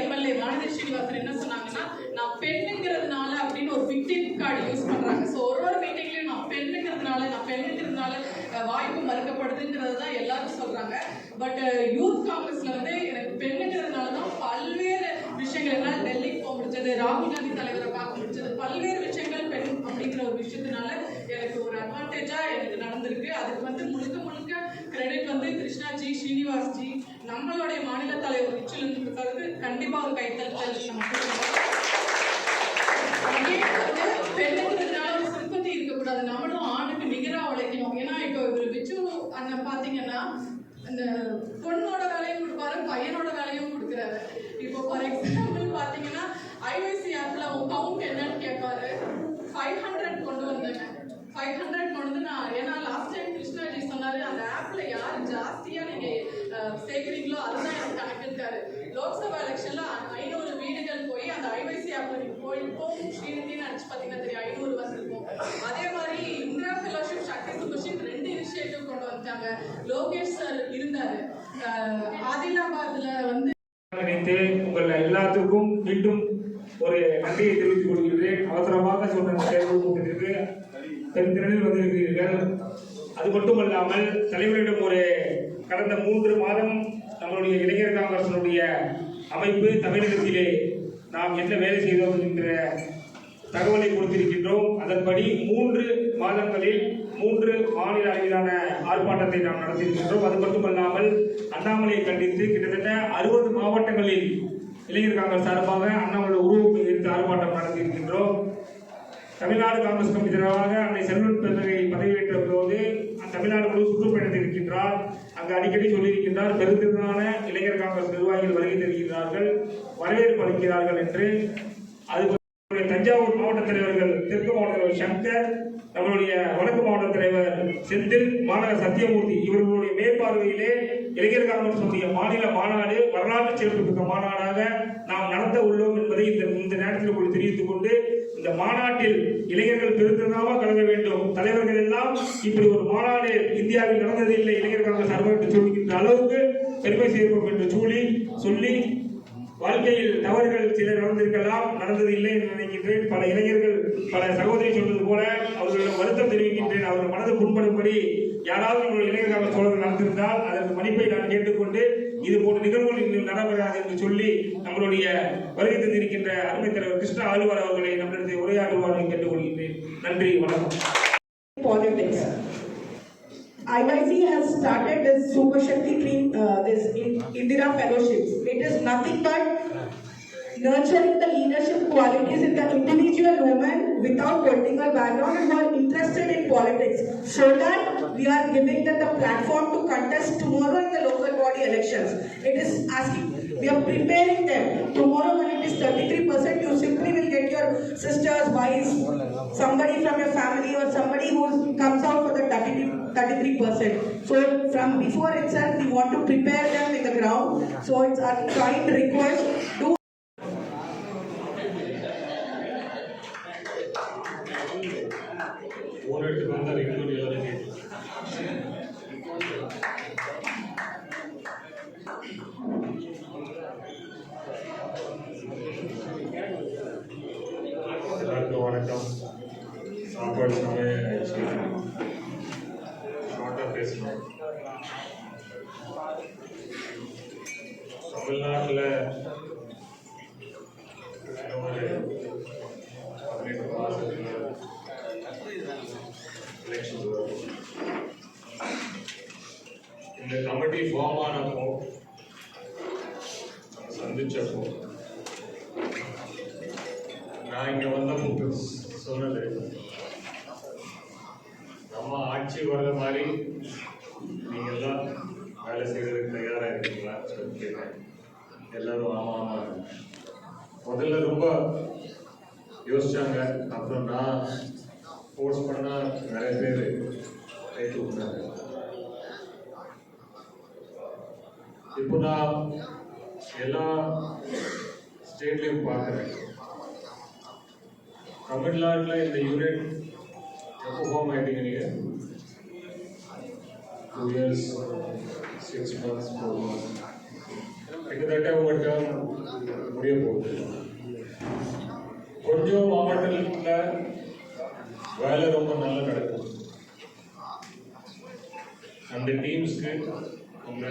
MLA Vanathi Srinivasan என்ன சொன்னாங்கன்னா, நான் பெண்ணுங்கிறதுனால அப்படின்னு ஒரு விக்டிம் கார்டு யூஸ் பண்றாங்க. ஸோ ஒரு மீட்டிங்லயும் நான் பெண்ணுங்கிறதுனால வாய்ப்பு மறுக்கப்படுதுங்கிறது தான் எல்லாரும் சொல்றாங்க. பட் யூத் காங்கிரஸ்ல வந்து எனக்கு பெண்ணுங்கிறதுனால தான் பல்வேறு விஷயங்கள், என்னால் டெல்லிக்கு போக முடிஞ்சது, ராகுல் காந்தி தலைவரை பார்க்க முடிஞ்சது, பல்வேறு விஷயங்கள் பெண் அப்படிங்கிற ஒரு விஷயத்தினால எனக்கு ஒரு அட்வான்டேஜா எனக்கு நடந்திருக்கு. அதுக்கு வந்து முழுக்க கிரெடிட் வந்து கிருஷ்ணாஜி, ஸ்ரீனிவாஸ்ஜி, நம்மளுடைய மாநில தலைவர் நிச்சலுக்கு கண்டிப்பா ஒரு கைத்தட்டல் பெண்ணுங்கிறதுனால ஒரு சிம்பத்தி இருக்கக்கூடாது. நம்மளும் ஆணுக்கு நிகரா உழைக்கணும். ஏன்னா இப்போ ஒரு விச்சு அண்ணன் பாத்தீங்கன்னா அந்த பொண்ணோட வேலையும் கொடுப்பாரு, பையனோட வேலையும் கொடுக்குறாரு. இப்போ ஃபார் எக்ஸாம்பிள் பாத்தீங்கன்னா ஐஓசி ஆப்ல உங்க கவுண்ட் என்னன்னு கேட்பாரு. 500 கொண்டு வந்தேங்க. 500 கொண்டு வந்து நான், ஏன்னா லாஸ்ட் டைம் கிருஷ்ணாஜி சொன்னாரு அந்த ஆப்ல யாரு ஜாஸ்தியா நீங்க சேர்க்கிறீங்களோ அதுதான் எனக்கு கணக்குட்டாரு. லோக்சபா எலெக்ஷன்ல 500 வீடுகள் போய் அந்த ஐஓசி ஆப்ல நீங்க போயிருப்போம் ஸ்ரீநிதினு அடிச்சு பாத்தீங்கன்னா தெரியும் 500 வந்திருக்கும். அதே மாதிரி இந்திரா ஃபெலோஷிப் சக்தி சுபஷின் 2 இனிஷியேட்டிவ் கொண்டு வந்துட்டாங்க. லோகேஷ் சார் இருந்தாரு. ஆதிலாபாத்ல வந்து உங்கள் எல்லாத்துக்கும் மீண்டும் ஒரு நன்றியை தெரிவித்துக் கொள்கிறேன். அவசரமாக சொன்ன தேர்வு கூட்டத்திற்கு பெருந்திரளில் வந்திருக்கிறீர்கள். அது மட்டுமல்லாமல் தலைவரிடம் ஒரு கடந்த 3 மாதம் நம்மளுடைய இளைஞர் காங்கிரசினுடைய அமைப்பு தமிழகத்திலே நாம் என்ன வேலை செய்தோம் என்ற தகவலை கொடுத்திருக்கின்றோம். அதன்படி 3 மாதங்களில் 3 மாநில அளவிலான ஆர்ப்பாட்டத்தை நாம் நடத்தியிருக்கின்றோம். அது மட்டுமல்லாமல் அண்ணாமலையை கண்டித்து கிட்டத்தட்ட 60 மாவட்டங்களில் இளைஞர் காங்கிரஸ் சார்பாக அண்ணாமலை உருவம் எடுத்து ஆர்ப்பாட்டம் நடத்தியிருக்கின்றோம். தமிழ்நாடு காங்கிரஸ் கமிட்டி தலைவராக அன்னை செல்வன் பிள்ளை பதவியேற்ற போது தமிழ்நாடு முழு சுற்றுப்பயணத்தில் இருக்கின்றார். அங்கு அடிக்கடி சொல்லியிருக்கின்றார், பெருந்திரளான இளைஞர் காங்கிரஸ் நிர்வாகிகள் வருகை தருகிறார்கள், வரவேற்பு அளிக்கிறார்கள் என்று. அது தஞ்சாவூர் மாவட்ட தலைவர்கள், தெற்கு மாவட்ட தலைவர் சங்கர், நம்மளுடைய வடக்கு மாவட்ட தலைவர் செந்தில், மாநகர சத்தியமூர்த்தி இவர்களுடைய மேற்பார்வையிலே இளைஞர் காங்கிரசுடைய மாநில மாநாடு வரலாற்று சிறப்புமிக்க மாநாடாக நாம் நடத்த உள்ளோம் என்பதை இந்த நேரத்தில் உங்களுக்கு தெரிவித்துக் கொண்டு, இந்த மாநாட்டில் இளைஞர்கள் பெருந்திரளாக கலந்த வேண்டும். தலைவர்கள் எல்லாம் இப்படி ஒரு மாநாடு இந்தியாவில் நடந்ததில்லை இளைஞர் காங்கிரஸ் சார்பாக என்று சொல்கின்ற அளவுக்கு பெருமை சேர்ப்போம் என்று சொல்லி வாழ்க்கையில் தவறுகள் சில நடந்திருக்கலாம், நடந்தது இல்லை என்று நினைக்கின்றேன். பல இளைஞர்கள், பல சகோதரி சொல்வது போல அவர்களிடம் வருத்தம் தெரிவிக்கின்றேன். அவர்கள் மனது புண்படும்படி யாராவது உங்களுடைய இளைஞர் காங்கிரஸ் தோழர்கள் நடந்திருந்தால் அதற்கு மன்னிப்பை நான் கேட்டுக்கொண்டு இது போன்ற நிகழ்வுகள் இன்னும் நடைபெறாது என்று சொல்லி நம்மளுடைய வருகை தந்திருக்கின்ற அருமை தலைவர் கிருஷ்ணா ஆளுவர் அவர்களை நம்மிடத்தை உரையாற்றுவார்கள் கேட்டுக்கொள்கின்றேன். நன்றி, வணக்கம். Politics. IYC has started this Super Shakti this Indira Fellowships. It is nothing but nurturing the leadership qualities in the individual women without political background and who are interested in politics, so that we are giving them the platform to contest tomorrow in the local body elections. It is asking, we are preparing them. Tomorrow when it is 33%, you simply will get your sisters, wives, somebody from your family or somebody who comes out for the 33%. So from before itself, we want to prepare them in the ground. So it's our kind request. Do வணக்கம். சாப்பாடு சமையல் ஷார்ட்டாக பேசணும். தமிழ்நாட்டில் ஒரு 18 மாதத்தில் election வரும். இந்த கமிட்டி ஃபார்ம் ஆனப்போ சந்திச்சப்போ நான் இங்கே வந்தப்போ சொன்னது, நம்ம ஆட்சி வர்ற மாதிரி நீங்கள் எல்லாம் வேலை செய்வதற்கு தயாராக இருக்கீங்களா கேட்டேன். எல்லாரும் ஆமாம். முதல்ல ரொம்ப யோசிச்சாங்க. அப்புறம் நான் ஃபோர்ஸ் பண்ணால் நிறைய பேர் கை தூக்குனாங்க. இப்போ நான் எல்லா ஸ்டேட்லையும் பார்க்குறேன். தமிழ்நாட்டில் இந்த யூனிட் எப்போ ஃபார்ம் ஆகிட்டீங்க நீங்கள்? 2 years, 6 months, 4 months. கிட்டத்தட்ட உங்க டேர்ம் முடிய போகுது. கொஞ்சம் மாவட்டத்தில் வேலை ரொம்ப நல்லா நடக்கும். அந்த டீம்ஸ்க்கு உங்க